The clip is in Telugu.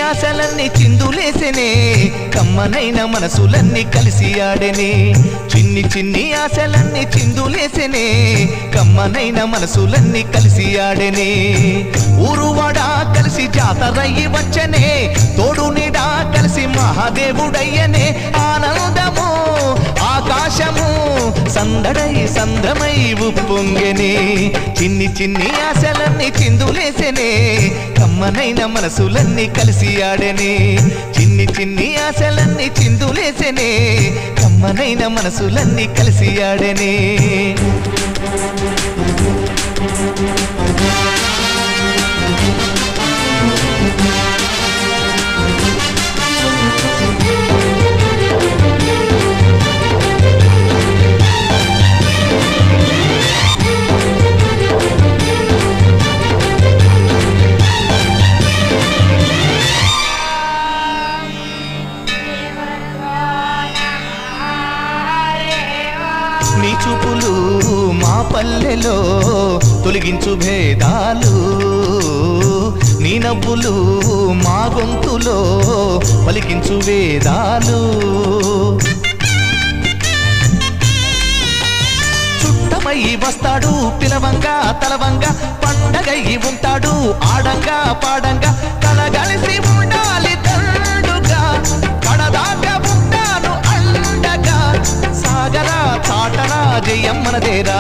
ఆశలన్నీ చిందులేసెనే కమ్మనైన మనసులన్నీ కలిసి ఆడెనే చిన్ని చిన్ని ఆశలన్నీ చిందులేసెనే కమ్మనైన మనసులన్నీ కలిసి ఆడెనే ఊరువాడా కలిసి జాతరయ్యి వచ్చనే తోడు నీడా కలిసి మహాదేవుడయ్యనే ఆనందము ఆకాశము సందడై సంద్రమై ఉప్పొంగెనే చిన్ని చిన్ని ఆశలన్నీ చిందులేసెనే కమ్మనైన మనసులన్నీ కలిసి ఆడెనే చిన్ని చిన్ని ఆశలన్నీ చిందులేసెనే కమ్మనైన మనసులన్నీ కలిసి ఆడెనే నీ చూపులు మా పల్లెలో తొలగించు భేదాలు నీ నవ్వులు మా గొంతులో పలికించు వేదాలు చుట్టమై వస్తాడు పిలవంగా తలవంగా పండగయ్యి ఉంటాడు ఆడంగా పాడంగా కలగలిసి ఉండాలి తండుగా కడదాకా ఉంటాను అండగా సాగరా చాటరా జయమ్మనదేరా